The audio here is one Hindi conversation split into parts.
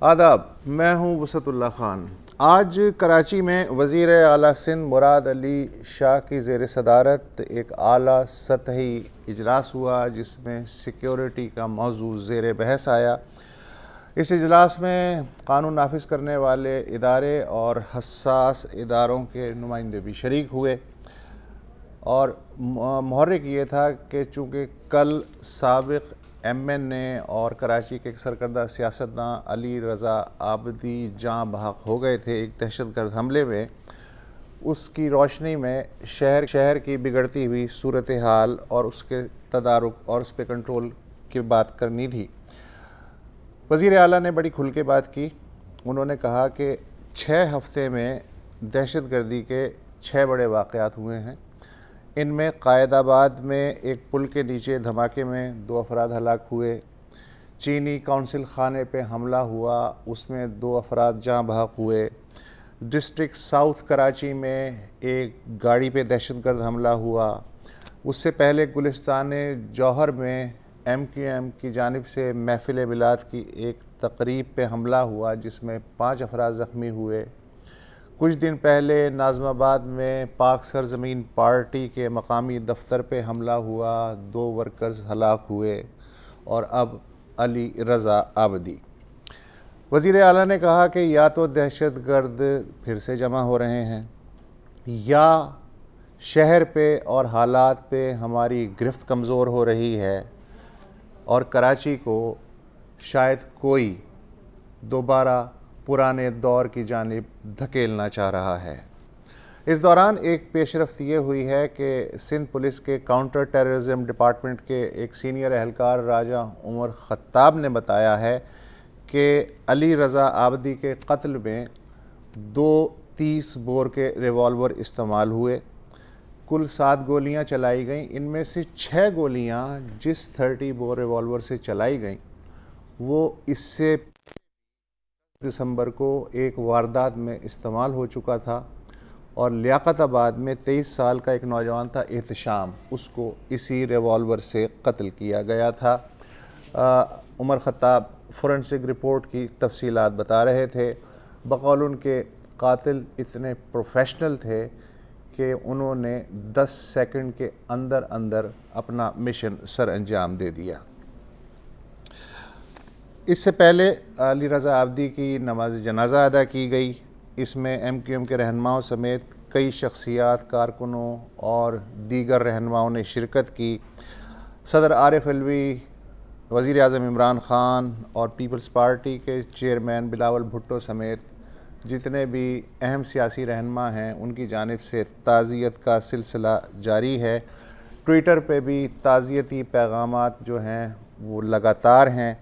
आदाब, मैं हूं वसतुल्ला ख़ान। आज कराची में वज़ीर आला सिंध मुराद अली शाह की ज़ेर सदारत एक आला सतही इजलास हुआ जिसमें सिक्योरिटी का मौजू ज़ेर बहस आया। इस इजलास में कानून नाफिज करने वाले इदारे और हसास इदारों के नुमाइंदे भी शरीक हुए और मुहर्रिक ये था कि चूँकि कल साबिक़ MNA और कराची के एक सरकर्दा सियासतदान अली रज़ा आबदी जाँ बहक हो गए थे एक दहशतगर्द हमले में, उसकी रोशनी में शहर की बिगड़ती हुई सूरत हाल और उसके तदारुक और उस पर कंट्रोल की बात करनी थी। वज़ीर आला ने बड़ी खुल के बात की। उन्होंने कहा कि 6 हफ्ते में दहशतगर्दी के 6 बड़े वाक़यात हुए हैं। इनमें कायदाबाद में एक पुल के नीचे धमाके में 2 अफराद हलाक हुए। चीनी कौंसिल खाने पे हमला हुआ, उसमें 2 अफराद जाँ बहक हुए। डिस्ट्रिक्ट साउथ कराची में एक गाड़ी पे दहशतगर्द हमला हुआ। उससे पहले गुलिस्तान जौहर में MQM की जानिब से महफिल मिलाद की एक तकरीब पे हमला हुआ जिसमें 5 अफराद ज़ख्मी हुए। कुछ दिन पहले नाज़माबाद में पाक सरजमीन पार्टी के मकामी दफ्तर पे हमला हुआ, 2 वर्कर्स हलाक हुए। और अब अली रज़ा आबदी। वज़ीर आला ने कहा कि या तो दहशतगर्द फिर से जमा हो रहे हैं या शहर पे और हालात पे हमारी गिरफ्त कमज़ोर हो रही है और कराची को शायद कोई दोबारा पुराने दौर की जानिब धकेलना चाह रहा है। इस दौरान एक पेशरफ्त ये हुई है कि सिंध पुलिस के काउंटर टेररिज्म डिपार्टमेंट के एक सीनियर एहलकार राजा उमर ख़त्ताब ने बताया है कि अली रज़ा आबदी के कत्ल में 2 30 बोर के रिवॉल्वर इस्तेमाल हुए। कुल 7 गोलियां चलाई गईं। इनमें से 6 गोलियां जिस 30 बोर रिवॉल्वर से चलाई गईं वो इससे दिसंबर को एक वारदात में इस्तेमाल हो चुका था और लियाकताबाद में 23 साल का एक नौजवान था एहतशाम, उसको इसी रिवॉल्वर से कत्ल किया गया था। उमर ख़त्ताब फोरेंसिक रिपोर्ट की तफसीलात बता रहे थे। बकौल उनके कातिल इतने प्रोफेशनल थे कि उन्होंने 10 सेकंड के अंदर अंदर अपना मिशन सर अंजाम दे दिया। इससे पहले अली रज़ा आबदी की नमाज जनाजा अदा की गई। इसमें MQM के रहनुमाओं समेत कई शख्सियात, कारकुनों और दीगर रहनुमाओं ने शिरकत की। सदर आरिफ अलवी, वज़ीर आज़म इमरान ख़ान और पीपल्स पार्टी के चेयरमैन बिलावल भुट्टो समेत जितने भी अहम सियासी रहनुमा हैं उनकी जानिब से ताज़ियत का सिलसिला जारी है। ट्विटर पे भी ताज़ियती पैगामात जो हैं वो लगातार हैं।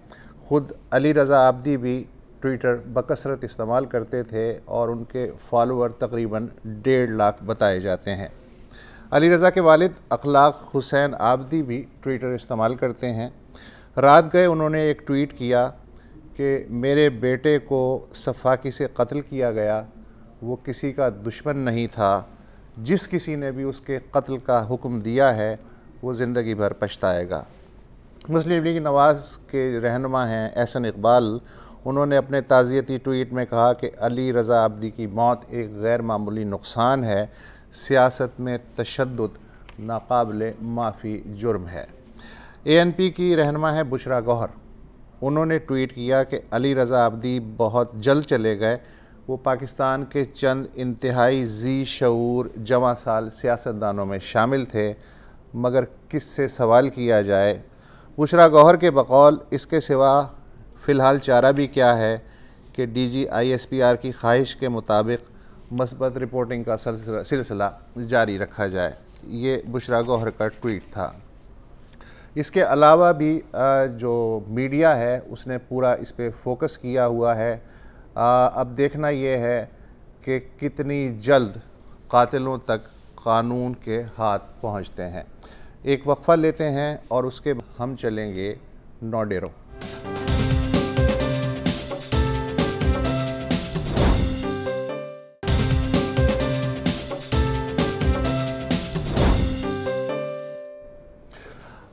ख़ुद अली रज़ा आबदी भी ट्विटर बकसरत इस्तेमाल करते थे और उनके फॉलोअर तकरीबन 1.5 लाख बताए जाते हैं। अली रज़ा के वालिद अखलाक हुसैन आबदी भी ट्विटर इस्तेमाल करते हैं। रात गए उन्होंने एक ट्वीट किया कि मेरे बेटे को सफाकी से कत्ल किया गया, वो किसी का दुश्मन नहीं था। जिस किसी ने भी उसके कत्ल का हुक्म दिया है वो ज़िंदगी भर पछताएगा। मुस्लिम लीग नवाज़ के रहनुमा हैं एहसन इकबाल, उन्होंने अपने ताज़ियती ट्वीट में कहा कि अली रज़ा आबदी की मौत एक गैर मामूली नुकसान है। सियासत में तशद्दुद नाकाबिले माफ़ी जुर्म है। ANP की रहनुमा है बुशरा गौहर, उन्होंने ट्वीट किया कि अली रज़ा आबदी बहुत जल्द चले गए। वो पाकिस्तान के चंद इंतहाई ज़ी शऊर जवां साल सियासतदानों में शामिल थे, मगर किससे सवाल किया जाए। बुशरा गौहर के बकौल इसके सिवा फ़िलहाल चारा भी क्या है कि DG ISPR की ख्वाहिश के मुताबिक मस्बत रिपोर्टिंग का सिलसिला जारी रखा जाए। ये बुशरा गौहर का ट्वीट था। इसके अलावा भी जो मीडिया है उसने पूरा इस पे फोकस किया हुआ है। अब देखना ये है कि कितनी जल्द कातिलों तक कानून के हाथ पहुंचते हैं। एक वक्फ़ा लेते हैं और उसके बाद हम चलेंगे नौडेरो।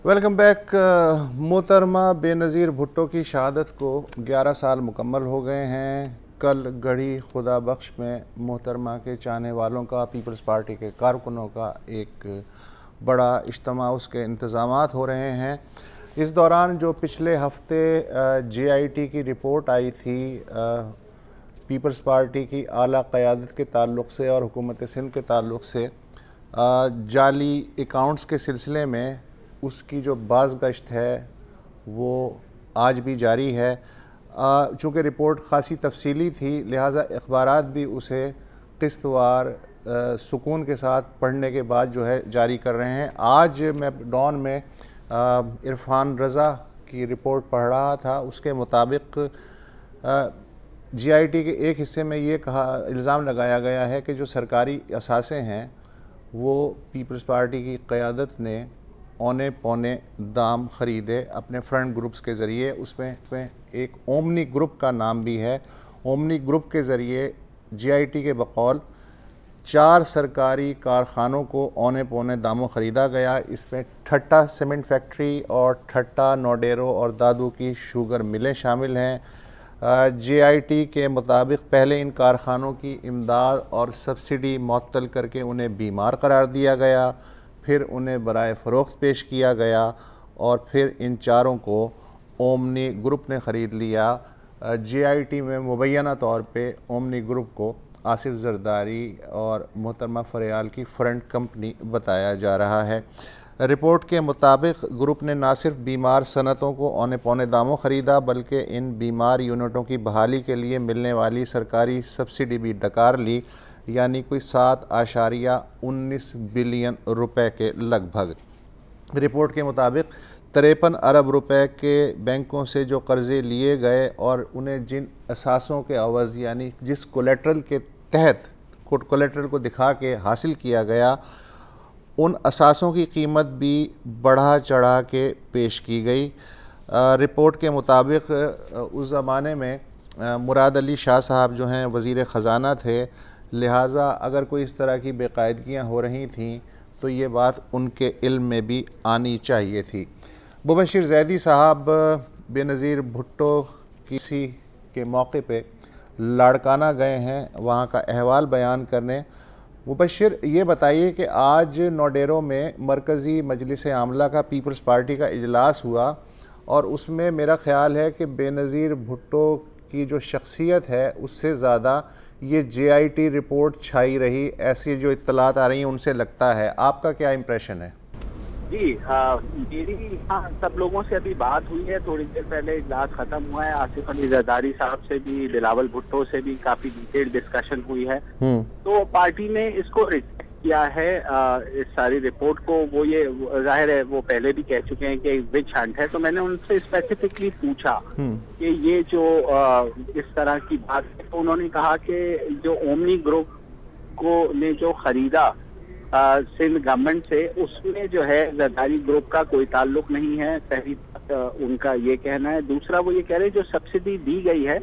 Welcome back. मोहतरमा बेनज़ीर भुट्टो की शहादत को 11 साल मुकम्मल हो गए हैं। कल गढ़ी खुदा बख्श में मोहतरमा के चाहने वालों का, पीपल्स पार्टी के कारकुनों का एक बड़ा इज्तिमा, उसके इंतज़ामात हो रहे हैं। इस दौरान जो पिछले हफ्ते JIT की रिपोर्ट आई थी पीपल्स पार्टी की आला क़यादत के ताल्लुक़ से और हुकूमत सिंध के ताल्लुक़ से जाली अकाउंट्स के सिलसिले में, उसकी जो बाज़गश्त है वो आज भी जारी है। चूँकि रिपोर्ट ख़ासी तफसीली थी, लिहाजा अखबारात भी उसे क़िस्तवार सुकून के साथ पढ़ने के बाद जो है जारी कर रहे हैं। आज मैं डॉन में इरफान रज़ा की रिपोर्ट पढ़ रहा था। उसके मुताबिक JIT के एक हिस्से में ये इल्ज़ाम लगाया गया है कि जो सरकारी असासे हैं वो पीपल्स पार्टी की क़यादत ने औने पौने दाम ख़रीदे अपने फ्रंट ग्रुप्स के ज़रिए। उसमें एक ओमनी ग्रुप का नाम भी है। ओमनी ग्रुप के ज़रिए JIT के बकौल 4 सरकारी कारखानों को औने पौने दामों ख़रीदा गया। इसमें ठट्टा सीमेंट फैक्ट्री और ठट्टा, नोडेरो और दादू की शुगर मिलें शामिल हैं। JIT के मुताबिक पहले इन कारखानों की इमदाद और सब्सिडी मुअत्तल करके उन्हें बीमार करार दिया गया, फिर उन्हें बराए फ़रोख्त पेश किया गया और फिर इन चारों को ओमनी ग्रुप ने ख़रीद लिया। JIT में मुबैना तौर पे ओमनी ग्रुप को आसिफ जरदारी और मोहतरमा फरियाल की फ्रंट कंपनी बताया जा रहा है। रिपोर्ट के मुताबिक ग्रुप ने ना सिर्फ बीमार सनतों को औने पौने दामों ख़रीदा, बल्कि इन बीमार यूनिटों की बहाली के लिए मिलने वाली सरकारी सब्सिडी भी डकार ली, यानी कोई 7.19 बिलियन रुपए के लगभग। रिपोर्ट के मुताबिक 53 अरब रुपए के बैंकों से जो कर्ज़े लिए गए और उन्हें जिन असासों के अवज़, यानी जिस कोलेट्रल के तहत कोलेट्रल को दिखा के हासिल किया गया, उन असासों की कीमत भी बढ़ा चढ़ा के पेश की गई। रिपोर्ट के मुताबिक उस ज़माने में मुराद अली शाह साहब जो हैं वज़ीर ख़जाना थे, लिहाजा अगर कोई इस तरह की बेकायदगियाँ हो रही थीं तो ये बात उनके इल्म में भी आनी चाहिए थी। मुबशिर ज़ैदी साहब बेनज़ीर भुट्टो किसी के मौके पे लाड़काना गए हैं वहाँ का अहवाल बयान करने। मुबशिर, ये बताइए कि आज नोडेरो में मरकज़ी मजलिस आमला का पीपल्स पार्टी का इजलास हुआ और उसमें मेरा ख़्याल है कि बेनज़ीर भुट्टो की जो शख्सियत है उससे ज़्यादा ये JIT रिपोर्ट छाई रही, ऐसी जो इत्तलात आ रही हैं उनसे लगता है। आपका क्या इम्प्रेशन है? जी, मेरी यहाँ सब लोगों से अभी बात हुई है। थोड़ी देर पहले इजलास खत्म हुआ है। आसिफ अली जरदारी साहब से भी, बिलावल भुट्टो से भी काफी डिटेल डिस्कशन हुई है। तो पार्टी ने इसको रिजेक्ट किया है, इस सारी रिपोर्ट को। वो ये जाहिर है वो पहले भी कह चुके हैं कि विच हंट है। तो मैंने उनसे स्पेसिफिकली पूछा कि ये जो इस तरह की बात है, तो उन्होंने कहा कि जो ओमनी ग्रुप को ने जो खरीदा सिंध गवर्नमेंट से, उसमें जो है जरदारी ग्रुप का कोई ताल्लुक नहीं है। पहली बात उनका ये कहना है। दूसरा, वो ये कह रहे हैं जो सब्सिडी दी गई है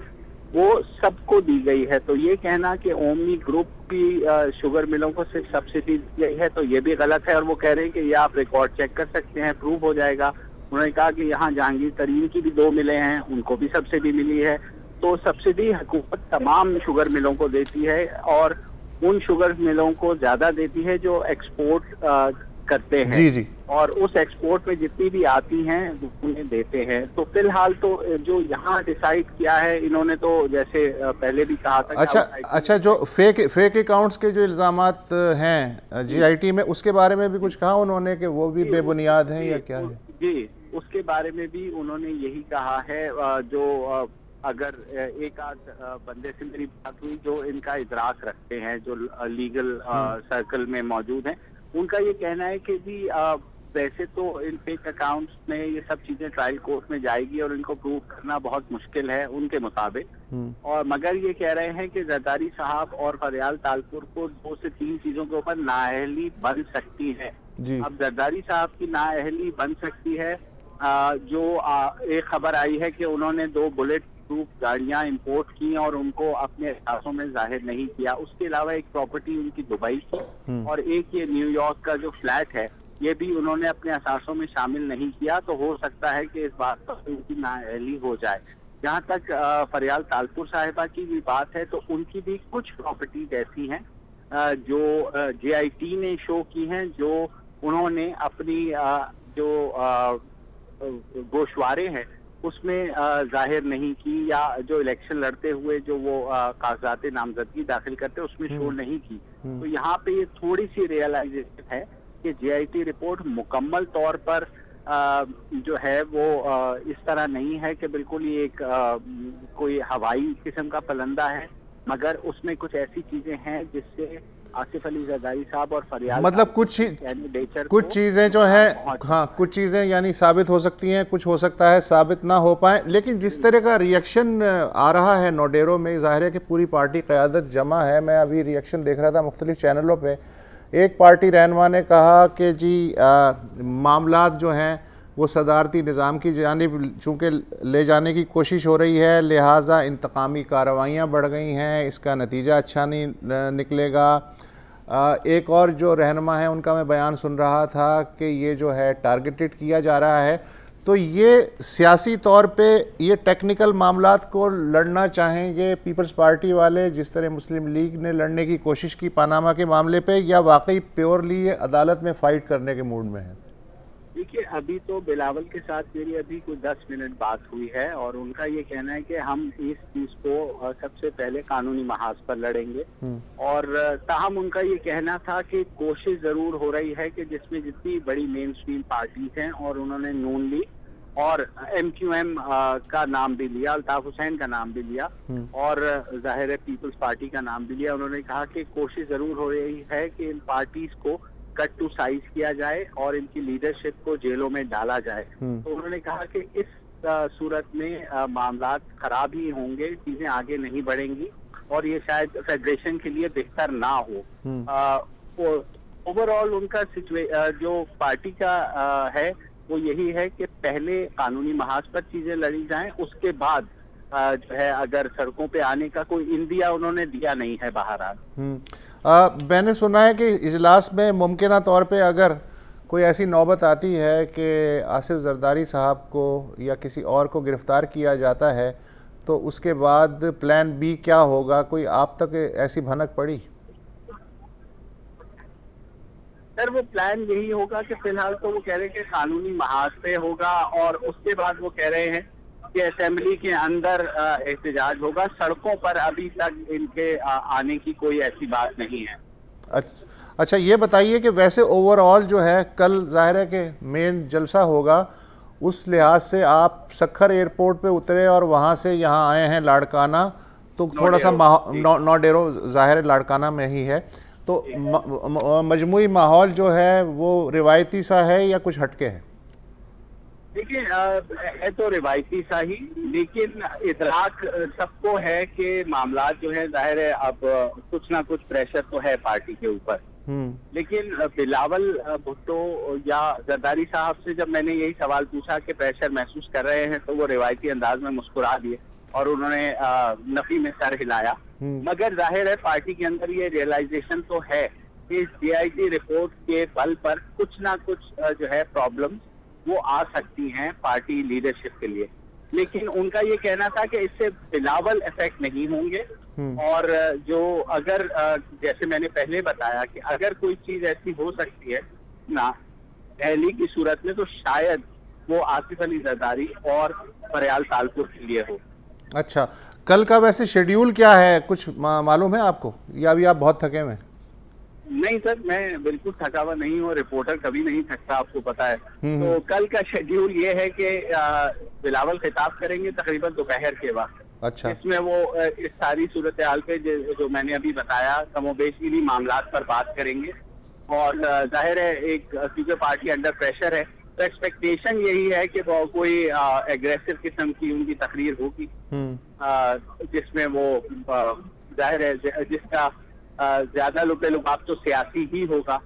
वो सबको दी गई है। तो ये कहना कि ओमनी ग्रुप की शुगर मिलों को सिर्फ सब्सिडी दी गई है, तो ये भी गलत है। और वो कह रहे हैं कि ये आप रिकॉर्ड चेक कर सकते हैं, प्रूव हो जाएगा। उन्होंने कहा कि यहाँ जहांगीर तरीन की भी 2 मिलें हैं, उनको भी सब्सिडी मिली है। तो सब्सिडी हुकूमत तमाम शुगर मिलों को देती है और उन शुगर मिलों को ज्यादा देती है जो एक्सपोर्ट करते हैं। जी जी। और उस एक्सपोर्ट में जितनी भी आती हैं उन्हें देते हैं। तो फिलहाल तो जो यहाँ डिसाइड किया है इन्होंने, तो जैसे पहले भी कहा था। अच्छा, जो फेक अकाउंट्स के जो इल्जामात हैं JIT में, उसके बारे में भी कुछ कहा उन्होंने कि वो भी बेबुनियाद हैं या क्या है? जी, उसके बारे में भी उन्होंने यही कहा है। जो अगर एक आध बंदे से मेरी बात हुई जो इनका इदराक रखते हैं, जो लीगल सर्कल में मौजूद हैं, उनका ये कहना है कि जी वैसे तो इन फेक अकाउंट्स में ये सब चीजें ट्रायल कोर्ट में जाएगी और इनको प्रूव करना बहुत मुश्किल है उनके मुताबिक। और मगर ये कह रहे हैं कि जरदारी साहब और फरियाल तालपुर को 2 से 3 चीजों के ऊपर नाअहली बन सकती है। अब जरदारी साहब की नाअहली बन सकती है, जो एक खबर आई है कि उन्होंने 2 बुलेट प्रूफ गाड़ियां इंपोर्ट की और उनको अपने एहसासों में जाहिर नहीं किया। उसके अलावा एक प्रॉपर्टी उनकी दुबई की और एक ये न्यूयॉर्क का जो फ्लैट है ये भी उन्होंने अपने असासों में शामिल नहीं किया, तो हो सकता है कि इस बात पर उनकी नाअहली हो जाए। जहाँ तक फरियाल तालपुर साहिबा की भी बात है, तो उनकी भी कुछ प्रॉपर्टीज ऐसी हैं जो JIT ने शो की हैं, जो उन्होंने अपनी जो गोशवारे हैं उसमें जाहिर नहीं की, या जो इलेक्शन लड़ते हुए जो वो कागजात नामजदगी दाखिल करते उसमें शो नहीं की। तो यहाँ पे ये थोड़ी सी रियलाइजेशन है कि JIT रिपोर्ट मुकम्मल तौर पर जो है वो इस तरह नहीं है कि बिल्कुल ये एक कोई हवाई किस्म का पलंदा है, मगर उसमें कुछ ऐसी चीजें हैं जिससे आसिफ अली जरदारी साहब और फरियाल मतलब कुछ चीज़ें जो है, हाँ कुछ चीज़ें यानी साबित हो सकती हैं, कुछ हो सकता है साबित ना हो पाए। लेकिन जिस तरह का रिएक्शन आ रहा है नोडेरो में, ज़ाहिर है कि पूरी पार्टी क़यादत जमा है। मैं अभी रिएक्शन देख रहा था मुख्तलिफ चैनलों पे। एक पार्टी रहनुमा ने कहा कि जी मामलात जो हैं वो सदारती निज़ाम की जानिब चूँकि ले जाने की कोशिश हो रही है, लिहाजा इंतकामी कार्रवाइयाँ बढ़ गई हैं, इसका नतीजा अच्छा नहीं निकलेगा। एक और जो रहनुमा है उनका मैं बयान सुन रहा था कि ये जो है टारगेटेड किया जा रहा है। तो ये सियासी तौर पे ये टेक्निकल मामलात को लड़ना चाहेंगे पीपल्स पार्टी वाले जिस तरह मुस्लिम लीग ने लड़ने की कोशिश की पनामा के मामले पे, या वाकई प्योरली ये अदालत में फ़ाइट करने के मूड में है? देखिए, अभी तो बिलावल के साथ मेरी अभी कुछ 10 मिनट बात हुई है और उनका ये कहना है कि हम इस चीज को सबसे पहले कानूनी महाज पर लड़ेंगे। और ताहम उनका ये कहना था कि कोशिश जरूर हो रही है कि जिसमें जितनी बड़ी मेन स्ट्रीम पार्टीज हैं, और उन्होंने नून लीग और MQM का नाम भी लिया, अल्ताफ हुसैन का नाम भी लिया, और जाहिर है पीपल्स पार्टी का नाम भी लिया। उन्होंने कहा कि कोशिश जरूर हो रही है कि इन पार्टीज को कट टू साइज किया जाए और इनकी लीडरशिप को जेलों में डाला जाए। तो उन्होंने कहा कि इस सूरत में मामलात खराब ही होंगे, चीजें आगे नहीं बढ़ेंगी और ये शायद फेडरेशन के लिए बेहतर ना हो। ओवरऑल उनका जो पार्टी का है वो यही है कि पहले कानूनी महाज पर चीजें लड़ी जाएं, उसके बाद जो है अगर सड़कों पे आने का कोई इंदिया उन्होंने दिया नहीं है बहरहाल। मैंने सुना है कि इजलास में मुमकिन तौर पे अगर कोई ऐसी नौबत आती है कि आसिफ जरदारी साहब को या किसी और को गिरफ्तार किया जाता है, तो उसके बाद प्लान B क्या होगा? कोई आप तक ऐसी भनक पड़ी? सर, वो प्लान यही होगा कि फिलहाल तो वो कह रहे हैं कि कानूनी महाज पे होगा, और उसके बाद वो कह रहे हैं कि असेंबली के अंदर एहतजाज होगा। सड़कों पर अभी तक इनके आने की कोई ऐसी बात नहीं है। अच्छा, ये बताइए कि वैसे ओवरऑल जो है कल जाहिर है कि मेन जलसा होगा, उस लिहाज से आप सखर एयरपोर्ट पे उतरे और वहाँ से यहाँ आए हैं लाड़काना, तो थोड़ा सा नोडेरो जाहिर है लाड़काना में ही है, तो मजमूई माहौल जो है वो रिवायती सा है या कुछ हटके है? देखिए, है तो रिवायती सा ही, लेकिन इदराक सबको है कि मामलात जो है जाहिर है अब कुछ ना कुछ प्रेशर तो है पार्टी के ऊपर। लेकिन बिलावल भुट्टो या जरदारी साहब से जब मैंने यही सवाल पूछा कि प्रेशर महसूस कर रहे हैं, तो वो रिवायती अंदाज में मुस्कुरा दिए और उन्होंने नफी में सर हिलाया। मगर जाहिर है पार्टी के अंदर ये रियलाइजेशन तो है कि JIT रिपोर्ट के बल पर कुछ ना कुछ जो है प्रॉब्लम वो आ सकती हैं पार्टी लीडरशिप के लिए। लेकिन उनका ये कहना था कि इससे बिलावल इफेक्ट नहीं होंगे, और जो अगर जैसे मैंने पहले बताया कि अगर कोई चीज ऐसी हो सकती है ना अहली की सूरत में, तो शायद वो आसिफ अली जरदारी और फरियाल तालपुर के लिए हो। अच्छा, कल का वैसे शेड्यूल क्या है, कुछ मालूम है आपको, या अभी आप बहुत थके हुए? नहीं सर, मैं बिल्कुल थका हुआ नहीं हूँ, रिपोर्टर कभी नहीं थकता, आपको पता है। तो कल का शेड्यूल ये है कि बिलावल खिताब करेंगे तकरीबन दोपहर के वक्त। अच्छा, इसमें वो इस सारी सूरत हाल पे जो मैंने अभी बताया कमोबेश इन्हीं मामलात पर बात करेंगे। और जाहिर है एक क्योंकि पार्टी अंडर प्रेशर है, तो एक्सपेक्टेशन यही है कि वो कोई एग्रेसिव किस्म की उनकी तकरीर होगी, जिसमें वो जाहिर है जिसका ज्यादा लुबाब तो सियासी ही होगा।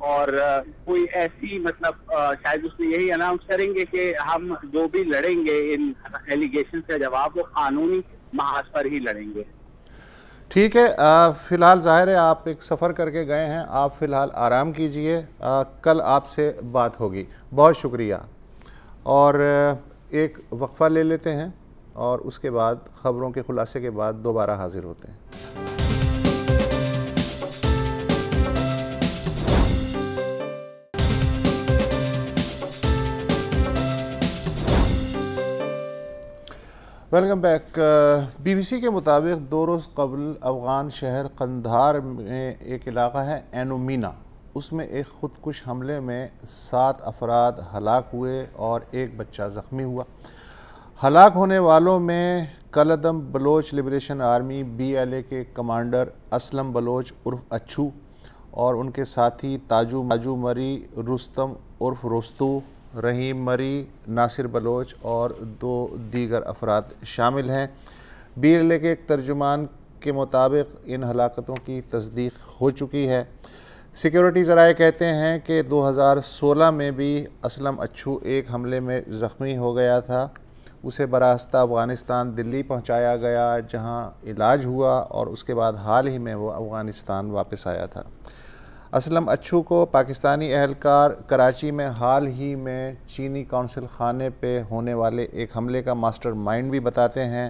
और कोई ऐसी मतलब शायद उसमें यही अनाउंस करेंगे कि हम जो भी लड़ेंगे इन एलिगेशन का जवाब वो कानूनी महाज पर ही लड़ेंगे। ठीक है, फ़िलहाल ज़ाहिर है आप एक सफ़र करके गए हैं, आप फ़िलहाल आराम कीजिए, कल आपसे बात होगी। बहुत शुक्रिया। और एक वक्फ़ा ले लेते हैं और उसके बाद ख़बरों के ख़ुलासे के बाद दोबारा हाज़िर होते हैं। Welcome back. BBC के मुताबिक 2 रोज़ कबल अफ़गान शहर कंधार में एक इलाका है एनोमीना, उसमें एक ख़ुदकुश हमले में 7 अफराद हलाक हुए और एक बच्चा ज़ख्मी हुआ। हलाक होने वालों में कलदम बलोच लिबरेशन आर्मी BLA के कमांडर असलम बलोच उर्फ अच्छू और उनके साथी ताजू मरी, रुस्तम उर्फ रोस्तू, रहीम मरी, नासिर बलोच और 2 दीगर अफराद शामिल हैं। BLA के एक तर्जुमान के मुताबिक इन हलाकतों की तस्दीक हो चुकी है। सिक्योरिटी ज़राए कहते हैं कि 2016 में भी असलम अच्छू एक हमले में ज़ख्मी हो गया था। उसे बरास्ता अफ़गानिस्तान दिल्ली पहुंचाया गया, जहां इलाज हुआ और उसके बाद हाल ही में वो अफ़गानिस्तान वापस आया था। असलम अच्छू को पाकिस्तानी अहलकार कराची में हाल ही में चीनी कौंसिल खाने पे होने वाले एक हमले का मास्टर माइंड भी बताते हैं।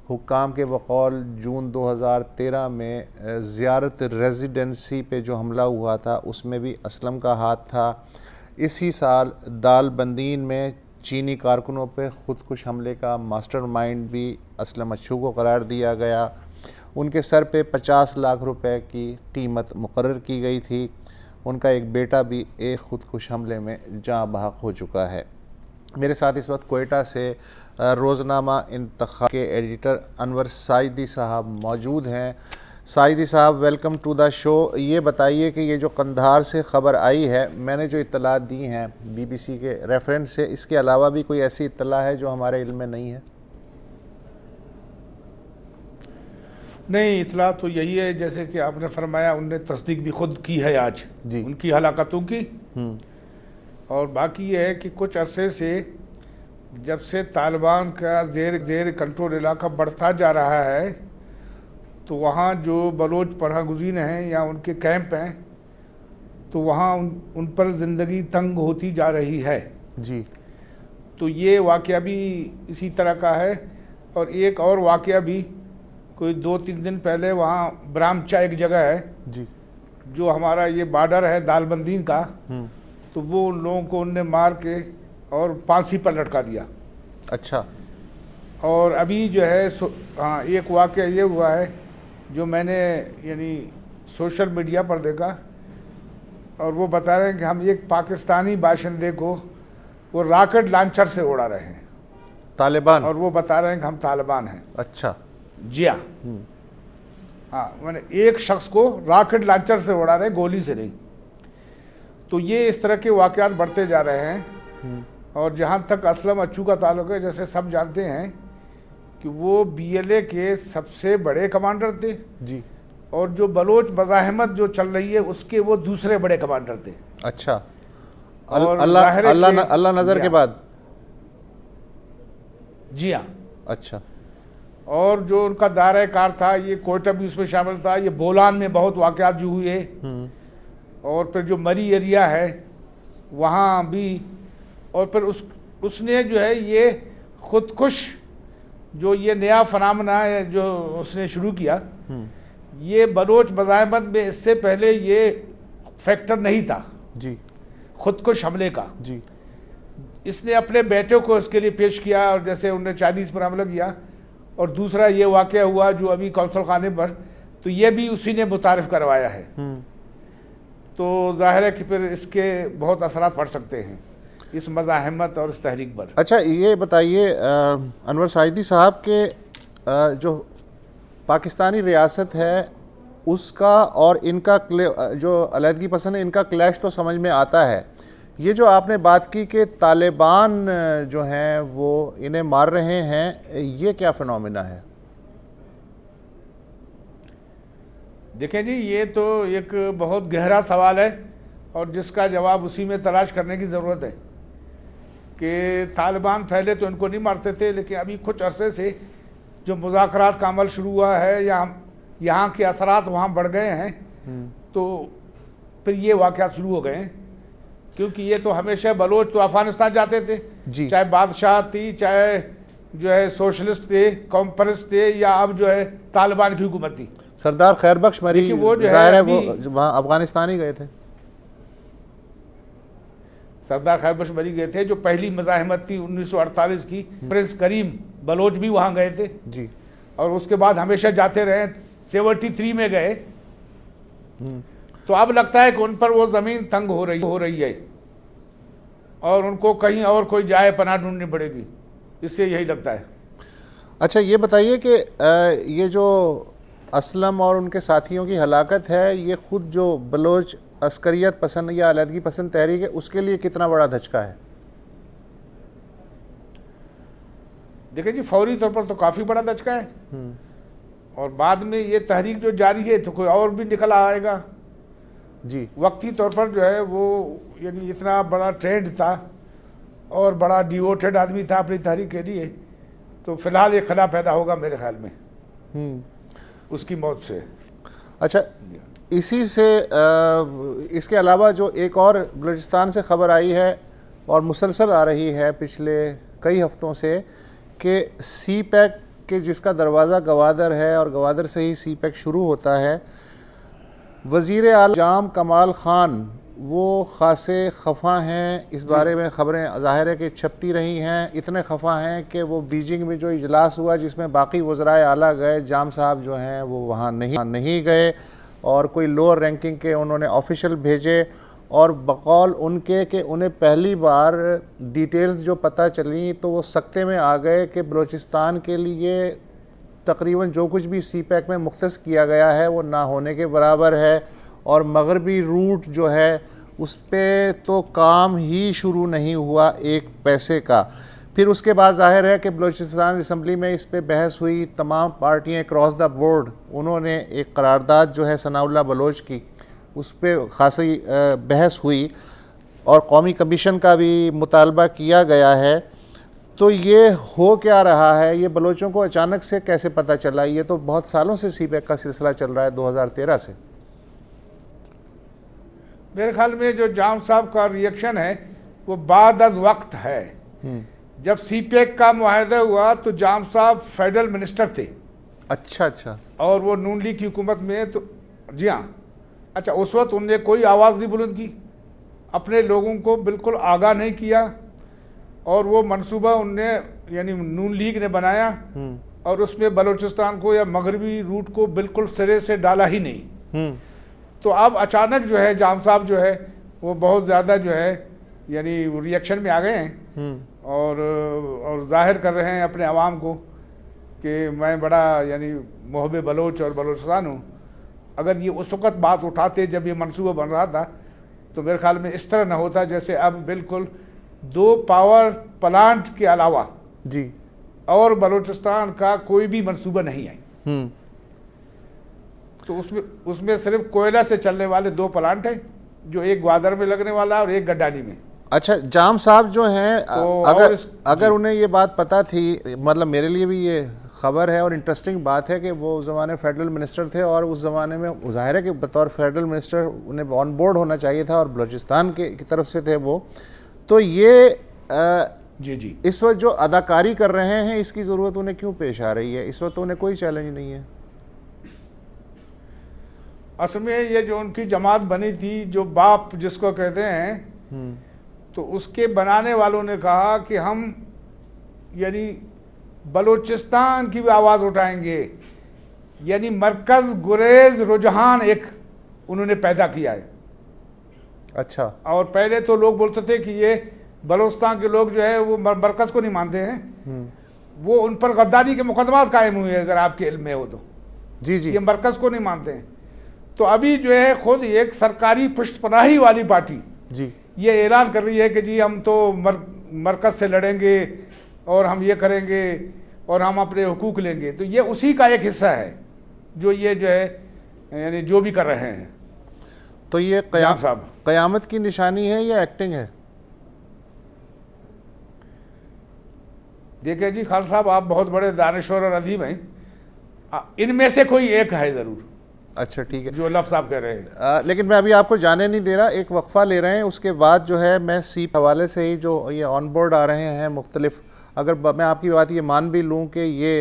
हुक्काम के बकौल जून 2013 में ज़ियारत रेजिडेंसी पे जो हमला हुआ था उसमें भी असलम का हाथ था। इसी साल दालबंदीन में चीनी कारकुनों पे ख़ुदकुश हमले का मास्टर माइंड भी असलम अच्छू को करार दिया गया। उनके सर पे 50 लाख रुपए की कीमत मुकर्रर की गई थी। उनका एक बेटा भी एक ख़ुदकुश हमले में जाँ बहक हो चुका है। मेरे साथ इस वक्त कोयटा से रोज़नामा इंतखाब के एडिटर अनवर साइदी साहब मौजूद हैं। साइदी साहब, वेलकम टू द शो। ये बताइए कि ये जो कंधार से ख़बर आई है, मैंने जो इत्तला दी हैं BBC के रेफरेंस से, इसके अलावा भी कोई ऐसी इत्तला है जो हमारे इल्म में नहीं है? नहीं, इतला तो यही है जैसे कि आपने फरमाया, उनने तस्दीक भी खुद की है आज जी उनकी हलाकतों की। और बाकी ये है कि कुछ अरसे से जब से तालिबान का ज़ेर कंट्रोल इलाका बढ़ता जा रहा है, तो वहाँ जो बलोच पनाह गुज़ीन हैं या उनके कैंप हैं, तो वहाँ उन पर ज़िंदगी तंग होती जा रही है जी। तो ये वाक़या भी इसी तरह का है। और एक और वाक़या भी कोई 2-3 दिन पहले वहाँ ब्रामचा एक जगह है जी, जो हमारा ये बॉर्डर है दालबंदीन का, तो वो उन लोगों को उनने मार के और फांसी पर लटका दिया। अच्छा। और अभी जो है हाँ, एक वाक़या ये हुआ है जो मैंने यानी सोशल मीडिया पर देखा, और वो बता रहे हैं कि हम एक पाकिस्तानी बाशिंदे को वो रॉकेट लॉन्चर से उड़ा रहे हैं तालिबान, और वो बता रहे हैं कि हम तालिबान हैं। अच्छा जी हाँ, मैंने एक शख्स को रॉकेट लॉन्चर से उड़ा रहे, गोली से नहीं। तो ये इस तरह के वाक़यात बढ़ते जा रहे हैं। और जहाँ तक असलम अच्छू का ताल्लुक है, जैसे सब जानते हैं कि वो BLA के सबसे बड़े कमांडर थे जी, और जो बलोच मज़ाहमत जो चल रही है उसके वो दूसरे बड़े कमांडर थे। अच्छा। अल्लाह नज़र के बाद? जी हाँ। अच्छा। और जो उनका दायरा कार था, ये कोयटा भी उसमें शामिल था, ये बोलान में बहुत वाक़यात जो हुए, और फिर जो मरी एरिया है वहाँ भी, और फिर उसने जो है ये खुदकुश जो ये नया फनामना है जो उसने शुरू किया, ये बलोच मज़ाहमत में इससे पहले ये फैक्टर नहीं था जी, खुदकुश हमले का जी। इसने अपने बेटे को इसके लिए पेश किया, और जैसे उन्होंने चाइनीज़ पर हमला किया, और दूसरा ये वाक़या हुआ जो अभी कौंसल खाने पर, तो ये भी उसी ने मुतारिफ करवाया है। तो जाहिर है कि फिर इसके बहुत असरात पड़ सकते हैं इस मज़ाहमत और इस तहरीक पर। अच्छा, ये बताइए अनवर साइदी साहब के जो पाकिस्तानी रियासत है उसका और इनका जो अलहदगी पसंद है, इनका क्लैश तो समझ में आता है। ये जो आपने बात की कि तालिबान जो हैं वो इन्हें मार रहे हैं, ये क्या फिनोमिना है? देखें जी, ये तो एक बहुत गहरा सवाल है और जिसका जवाब उसी में तलाश करने की ज़रूरत है कि तालिबान पहले तो इनको नहीं मारते थे, लेकिन अभी कुछ अरसे से जो मुज़ाकरात का अमल शुरू हुआ है या यहाँ के असरात वहाँ बढ़ गए हैं, तो फिर ये वाक़यात शुरू हो गए हैं। क्योंकि ये तो हमेशा बलोच तो अफगानिस्तान जाते थे, चाहे बादशाह थी, चाहे जो है सोशलिस्ट थे, कॉम्युनिस्ट थे, या अब जो है तालिबान की हुकूमत थी। सरदार खैर बख्श मरी वो जो ज़ाहिर है है वो वहाँ अफगानिस्तान ही गए थे। सरदार खैर बख्श मरी गए थे, जो पहली मज़ाहमत थी 1948 की, प्रिंस करीम बलोच भी वहाँ गए थे जी, और उसके बाद हमेशा जाते रहे, 73 में गए। तो अब लगता है कि उन पर वो ज़मीन तंग हो रही है और उनको कहीं और कोई जाए पनाह ढूंढनी पड़ेगी, इससे यही लगता है। अच्छा ये बताइए कि ये जो असलम और उनके साथियों की हलाकत है, ये खुद जो बलोच अस्करियत पसंद या अलहदगी पसंद तहरीक है, उसके लिए कितना बड़ा धचका है? देखिए जी, फौरी तौर पर तो काफ़ी बड़ा धचका है, और बाद में ये तहरीक जो जारी है तो कोई और भी निकल आएगा जी। वक्ती तौर पर जो है वो, यानी इतना बड़ा ट्रेंड था और बड़ा डिवोटेड आदमी था अपनी तहरीक के लिए, तो फिलहाल ये खला पैदा होगा मेरे ख्याल में उसकी मौत से। अच्छा, इसी से इसके अलावा जो एक और बलूचिस्तान से ख़बर आई है और मुसलसल आ रही है पिछले कई हफ्तों से कि सी पैक के जिसका दरवाज़ा गवादर है और गवादर से ही सी पैक शुरू होता है, वज़ीर आला जाम कमाल ख़ान वो ख़ासे खफा हैं। इस बारे में ख़बरें ज़ाहिर है कि छपती रही हैं। इतने खफा हैं कि वो बीजिंग में जो इजलास हुआ जिसमें बाकी वज़राए आला गए, जाम साहब जो हैं वो वहाँ नहीं गए, और कोई लोअर रैंकिंग के उन्होंने ऑफिशियल भेजे, और बकौल उनके कि उन्हें पहली बार डिटेल्स जो पता चली तो वो सकते में आ गए कि बलूचिस्तान के लिए तकरीबन जो कुछ भी सी पैक में मुख्तस किया गया है वो ना होने के बराबर है, और मगरबी रूट जो है उस पर तो काम ही शुरू नहीं हुआ एक पैसे का। फिर उसके बाद जाहिर है कि बलूचिस्तान असम्बली में इस पर बहस हुई, तमाम पार्टियाँ क्रॉस द बोर्ड उन्होंने एक करारदाद जो है सनाउल्लाह बलोच की उस पर खासी बहस हुई, और कौमी कमीशन का भी मुतालबा किया गया है। तो ये हो क्या रहा है, ये बलोचों को अचानक से कैसे पता चला? ये तो बहुत सालों से सी पैक का सिलसिला चल रहा है, 2013 से। मेरे ख्याल में जो जाम साहब का रिएक्शन है वो बाद अज वक्त है। जब सी पैक का मुआहदा हुआ तो जाम साहब फेडरल मिनिस्टर थे। अच्छा। और वो नून लीग की हुकूमत में, तो जी हाँ। अच्छा, उस वक्त उनने कोई आवाज़ नहीं बुलंद की, अपने लोगों को बिल्कुल आगाह नहीं किया, और वो मंसूबा उनने यानी नून लीग ने बनाया और उसमें बलूचिस्तान को या मगरबी रूट को बिल्कुल सिरे से डाला ही नहीं। तो अब अचानक जो है जाम साहब जो है वो बहुत ज़्यादा जो है यानी रिएक्शन में आ गए हैं, और जाहिर कर रहे हैं अपने अवाम को कि मैं बड़ा यानी मुहब्बे बलोच और बलूचिस्तान हूँ। अगर ये उस वक़्त बात उठाते जब ये मंसूबा बन रहा था तो मेरे ख्याल में इस तरह न होता जैसे अब बिल्कुल 2 पावर प्लांट के अलावा जी और बलूचिस्तान का कोई भी मंसूबा नहीं है। तो उसमें सिर्फ कोयला से चलने वाले 2 प्लांट हैं, जो एक ग्वादर में लगने वाला और एक गड्डानी में। अच्छा, जाम साहब जो हैं तो अगर उन्हें ये बात पता थी, मतलब मेरे लिए भी ये खबर है और इंटरेस्टिंग बात है कि वो उस ज़माने फेडरल मिनिस्टर थे, और उस ज़माने में ज़ाहिर है कि बतौर फेडरल मिनिस्टर उन्हें ऑन बोर्ड होना चाहिए था, और बलूचिस्तान की तरफ से थे वो। तो ये जी इस वक्त जो अदाकारी कर रहे हैं इसकी ज़रूरत उन्हें क्यों पेश आ रही है? इस वक्त तो उन्हें कोई चैलेंज नहीं है। असल में ये जो उनकी जमात बनी थी, जो बाप जिसको कहते हैं, तो उसके बनाने वालों ने कहा कि हम यानी बलूचिस्तान की भी आवाज़ उठाएंगे, यानी मरकज़ गुरेज रुझान एक उन्होंने पैदा किया है। अच्छा। और पहले तो लोग बोलते थे कि ये बलूचिस्तान के लोग जो है वो मरकज़ को नहीं मानते हैं, वो उन पर गद्दारी के मुकदमात कायम हुए, अगर आपके इल्म में हो तो। जी ये मरकज़ को नहीं मानते हैं। तो अभी जो है खुद एक सरकारी पुष्टपनाही वाली पार्टी जी ये ऐलान कर रही है कि जी हम तो मरकज़ से लड़ेंगे और हम ये करेंगे और हम अपने हुकूक लेंगे। तो ये उसी का एक हिस्सा है जो ये जो है यानी जो भी कर रहे हैं। तो ये क़यामत की निशानी है या एक्टिंग है? देखिए जी, खान साहब आप बहुत बड़े दानिश्वर और अदीब हैं, इनमें से कोई एक है ज़रूर। अच्छा ठीक है, जो लफ्ज़ आप कह रहे हैं। लेकिन मैं अभी आपको जाने नहीं दे रहा, एक वक्फा ले रहे हैं, उसके बाद जो है मैं सी हवाले से ही जो ये ऑन बोर्ड आ रहे हैं मुख्तलिफ, अगर मैं आपकी बात ये मान भी लूँ कि ये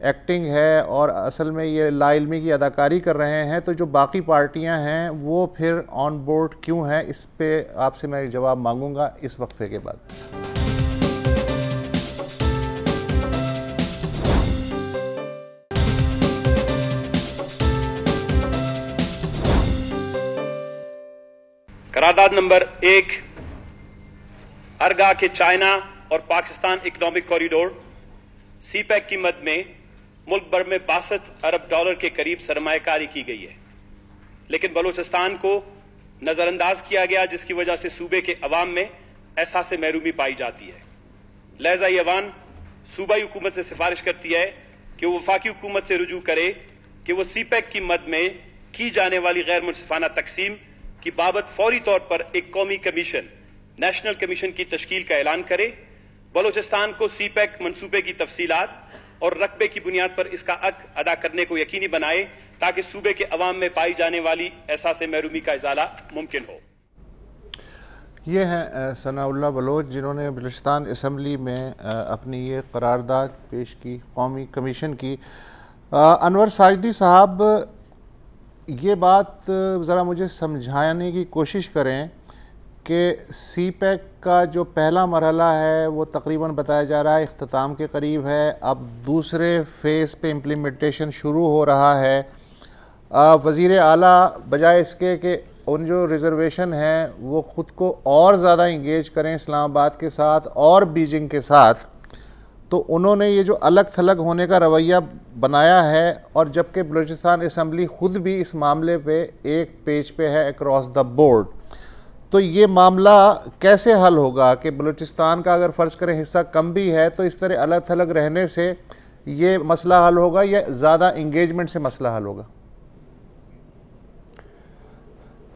एक्टिंग है और असल में ये लाइल्मी की अदाकारी कर रहे हैं, तो जो बाकी पार्टियां हैं वो फिर ऑन बोर्ड क्यों हैं, इस पे आपसे मैं जवाब मांगूंगा इस वक्फे के बाद। करारदाद नंबर 1 अरगा के चाइना और पाकिस्तान इकोनॉमिक कॉरिडोर सीपैक की मद में मुल्क भर में 62 अरब डॉलर के करीब सरमायाकारी की गई है, लेकिन बलूचिस्तान को नजरअंदाज किया गया, जिसकी वजह से सूबे के अवाम में एहसास महरूमी पाई जाती है। लिहाजा ये अवान सूबाई हुकूमत से सिफारिश करती है कि वो वफाकी हुकूमत से रुजू करे कि वो सीपैक की मद में की जाने वाली गैर मुनसिफाना तकसीम की बाबत फौरी तौर पर एक कौमी कमीशन, नेशनल कमीशन की तश्कील का ऐलान करे, बलूचिस्तान को सीपैक मंसूबे की तफसीलात और रकबे की बुनियाद पर इसका हक अदा करने को यकीनी बनाए, ताकि सूबे के अवाम में पाई जाने वाली एहसास महरूमी का इजाला मुमकिन हो। ये हैं सनाउल्लाह बलोच, जिन्होंने बलूचिस्तान असम्बली में अपनी ये करारदाद पेश की कौमी कमीशन की। अनवर साजिदी साहब, ये बात ज़रा मुझे समझाने की कोशिश करें कि सीपैक का जो पहला मरहला है वो तकरीबन बताया जा रहा है इख्तिताम के करीब है, अब दूसरे फ़ेज़ पे इम्प्लीमेंटेशन शुरू हो रहा है। वज़ीर आला बजाय इसके कि उन जो रिज़र्वेशन हैं वो ख़ुद को और ज़्यादा इंगेज करें इस्लामाबाद के साथ और बीजिंग के साथ, तो उन्होंने ये जो अलग थलग होने का रवैया बनाया है, और जबकि बलूचिस्तान असम्बली ख़ुद भी इस मामले पे एक पेज पे है अक्रॉस द बोर्ड, तो ये मामला कैसे हल होगा कि बलूचिस्तान का अगर फ़र्ज़ करें हिस्सा कम भी है तो इस तरह अलग थलग रहने से ये मसला हल होगा या ज़्यादा इंगेजमेंट से मसला हल होगा?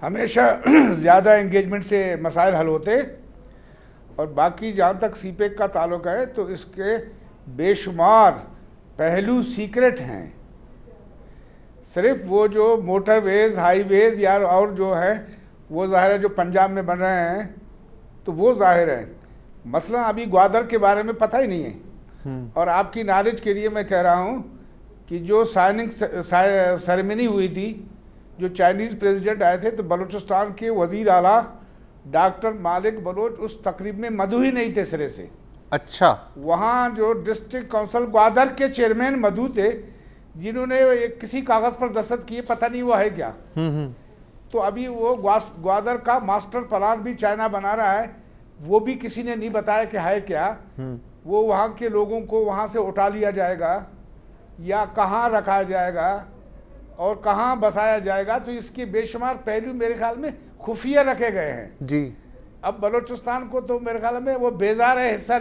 हमेशा ज़्यादा इंगेजमेंट से मसाइल हल होते, और बाकी जहाँ तक सीपैक का ताल्लुक है तो इसके बेशुमार पहलू सीक्रेट हैं। सिर्फ वो जो मोटरवेज़, हाईवेज़ या और जो है वो ज़ाहिर है जो पंजाब में बन रहे हैं तो वो ज़ाहिर है, मसला अभी ग्वादर के बारे में पता ही नहीं है। और आपकी नॉलेज के लिए मैं कह रहा हूँ कि जो साइनिंग सेरेमनी हुई थी, जो चाइनीज़ प्रेसिडेंट आए थे, तो बलूचिस्तान के वज़ीर आला डॉक्टर मालिक बलोच उस तकरीब में मधु ही नहीं थे सिरे से। अच्छा। वहाँ जो डिस्ट्रिक्ट काउंसिल ग्वादर के चेयरमैन मधु थे, जिन्होंने किसी कागज़ पर दस्तखत किए, पता नहीं वो है क्या। तो अभी वो ग्वादर का मास्टर प्लान भी चाइना बना रहा है, वो भी किसी ने नहीं बताया कि है क्या। वो वहाँ के लोगों को वहाँ से उठा लिया जाएगा या कहाँ रखा जाएगा और कहाँ बसाया जाएगा, तो इसके बेशुमार पहलू मेरे ख्याल में खुफिया रखे गए हैं जी। अब बलूचिस्तान को तो मेरे ख्याल में वो बेजार है हिस्सा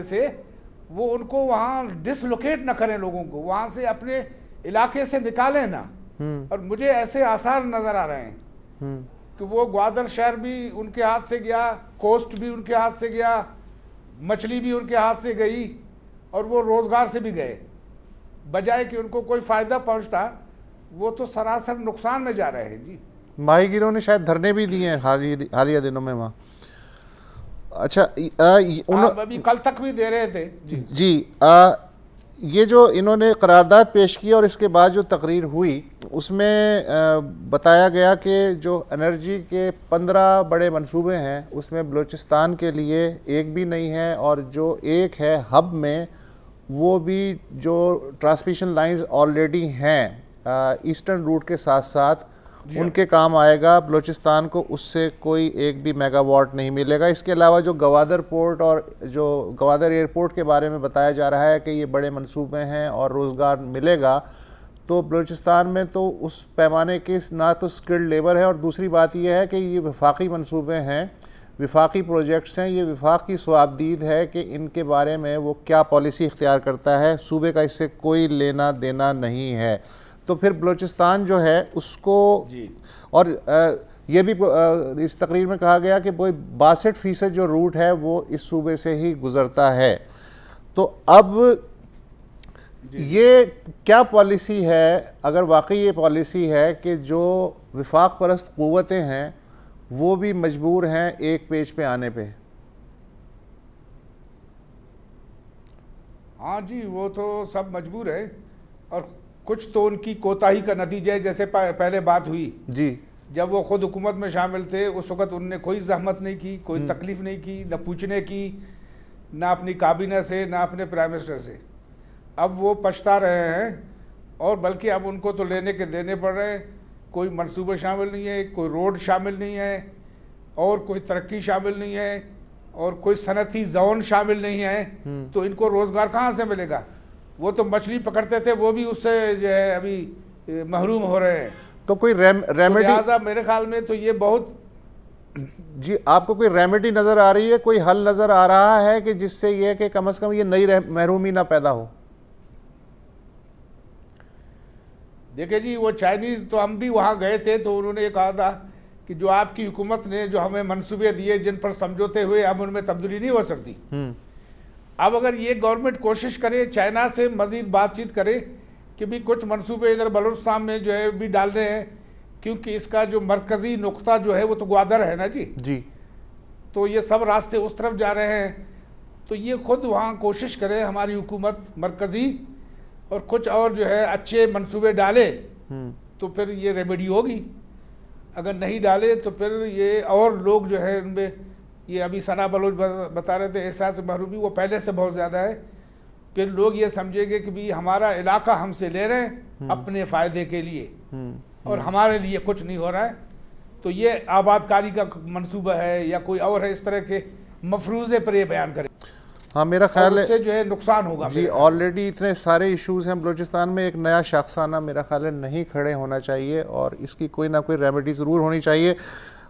से, वो उनको वहाँ डिसलोकेट न करें, लोगों को वहाँ से अपने इलाके से निकालें ना। और मुझे ऐसे आसार नज़र आ रहे हैं कि वो ग्वादर शहर भी उनके हाथ से गया, कोस्ट भी उनके हाथ से गया, मछली भी उनके हाथ से गई, और वो रोज़गार से भी गए। बजाय कि उनको कोई फ़ायदा पहुँचता, वो तो सरासर नुकसान में जा रहे हैं जी। माहीगीरों ने शायद धरने भी दिए हैं हालिया दिनों में वहाँ। अच्छा, अभी कल तक भी दे रहे थे जी। ये जो इन्होंने करारदाद पेश की और इसके बाद जो तकरीर हुई, उसमें बताया गया कि जो एनर्जी के 15 बड़े मंसूबे हैं उसमें बलूचिस्तान के लिए एक भी नहीं है, और जो एक है हब में, वो भी जो ट्रांसमिशन लाइंस ऑलरेडी हैं ईस्टर्न रूट के साथ साथ उनके काम आएगा। बलूचिस्तान को उससे कोई एक भी मेगावाट नहीं मिलेगा। इसके अलावा जो गवादर पोर्ट और जो गवादर एयरपोर्ट के बारे में बताया जा रहा है कि ये बड़े मंसूबे हैं और रोज़गार मिलेगा, तो बलूचिस्तान में तो उस पैमाने की ना तो स्किल्ड लेबर है, और दूसरी बात यह है कि ये वफाकी मंसूबे हैं, विफाकी प्रोजेक्ट्स हैं, ये विफाक की स्वाबदीद है कि इनके बारे में वो क्या पॉलिसी इख्तियार करता है, सूबे का इससे कोई लेना देना नहीं है। तो फिर बलूचिस्तान जो है उसको जी। और ये भी इस तकरीर में कहा गया कि वो 62% जो रूट है वो इस सूबे से ही गुज़रता है। तो अब ये क्या पॉलिसी है, अगर वाकई ये पॉलिसी है कि जो विफाक परस्त क़ुव्वतें हैं वो भी मजबूर हैं एक पेज पे आने पे? हाँ जी, वो तो सब मजबूर है, और कुछ तो उनकी कोताही का नतीजा है। जैसे पहले बात हुई जी, जब वो खुद हुकूमत में शामिल थे उस वक़्त उनने कोई जहमत नहीं की, कोई तकलीफ नहीं की, न पूछने की, ना अपनी काबीना से, ना अपने प्राइम मिनिस्टर से। अब वो पछता रहे हैं, और बल्कि अब उनको तो लेने के देने पड़ रहे हैं। कोई मंसूबे शामिल नहीं है, कोई रोड शामिल नहीं है, और कोई तरक्की शामिल नहीं है, और कोई सनती जोन शामिल नहीं है। तो इनको रोज़गार कहाँ से मिलेगा? वो तो मछली पकड़ते थे, वो भी उससे जो है अभी महरूम हो रहे हैं। तो कोई रेमेडी, लिहाजा मेरे ख्याल में तो ये बहुत जी, आपको कोई रेमेडी नज़र आ रही है, कोई हल नज़र आ रहा है कि जिससे ये कि कम से कम ये नई महरूमी ना पैदा हो? देखिए जी, वो चाइनीज़ तो हम भी वहाँ गए थे, तो उन्होंने ये कहा था कि जो आपकी हुकूमत ने जो हमें मंसूबे दिए, जिन पर समझौते हुए, अब उनमें तब्दीली नहीं हो सकती। अब अगर ये गवर्नमेंट कोशिश करे, चाइना से मज़ीद बातचीत करे कि भी कुछ मंसूबे इधर बलूचिस्तान में जो है भी डाल रहे हैं, क्योंकि इसका जो मरकज़ी नुक्ता जो है वो तो ग्वादर है ना जी। तो ये सब रास्ते उस तरफ जा रहे हैं। तो ये खुद वहाँ कोशिश करे हमारी हुकूमत मरकज़ी, और कुछ और जो है अच्छे मंसूबे डाले, तो फिर ये रेमेडी होगी। अगर नहीं डाले तो फिर ये और लोग जो है उनमें, ये अभी सना बलोच बता रहे थे, एहसास महरूमी वो पहले से बहुत ज़्यादा है। फिर लोग ये समझेंगे कि भी हमारा इलाका हमसे ले रहे हैं अपने फ़ायदे के लिए, और हमारे लिए कुछ नहीं हो रहा है। तो ये आबादकारी का मंसूबा है या कोई और है, इस तरह के मफरूज़े पर ये बयान करें। हाँ, मेरा ख्याल है जो है नुकसान होगा जी। ऑलरेडी इतने सारे इश्यूज़ हैं बलूचिस्तान में, एक नया शाखसाना मेरा ख्याल है नहीं खड़े होना चाहिए, और इसकी कोई ना कोई रेमेडी ज़रूर होनी चाहिए।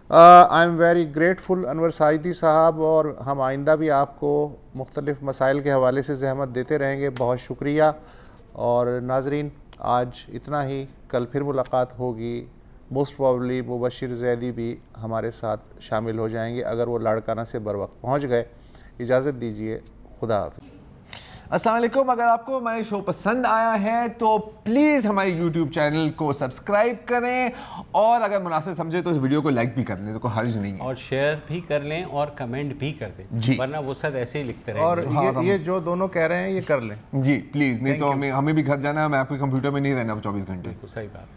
I am very grateful Anwar Saidi साहब, और हम आइंदा भी आपको मुख्तलिफ मसाइल के हवाले से ज़हमत देते रहेंगे। बहुत शुक्रिया। और नाजरीन, आज इतना ही, कल फिर मुलाकात होगी। मोस्ट प्रॉबली मुबशिर ज़ैदी भी हमारे साथ शामिल हो जाएंगे अगर वो लाड़काना से बर वक्त पहुँच गए। इजाज़त दीजिए, खुदा हाफ़िज़। अस्सलाम वालेकुम। अगर आपको हमारे शो पसंद आया है तो प्लीज़ हमारे YouTube चैनल को सब्सक्राइब करें, और अगर मुनासिब समझे तो इस वीडियो को लाइक भी कर लें, तो कोई हर्ज नहीं है, और शेयर भी कर लें और कमेंट भी कर दें जी, वरना वो सब ऐसे ही लिखते रहेंगे। और ये जो दोनों कह रहे हैं ये कर लें जी प्लीज़, नहीं तो हमें भी घर जाना है, मैं आपके कंप्यूटर में नहीं रहना 24 घंटे। सही बात।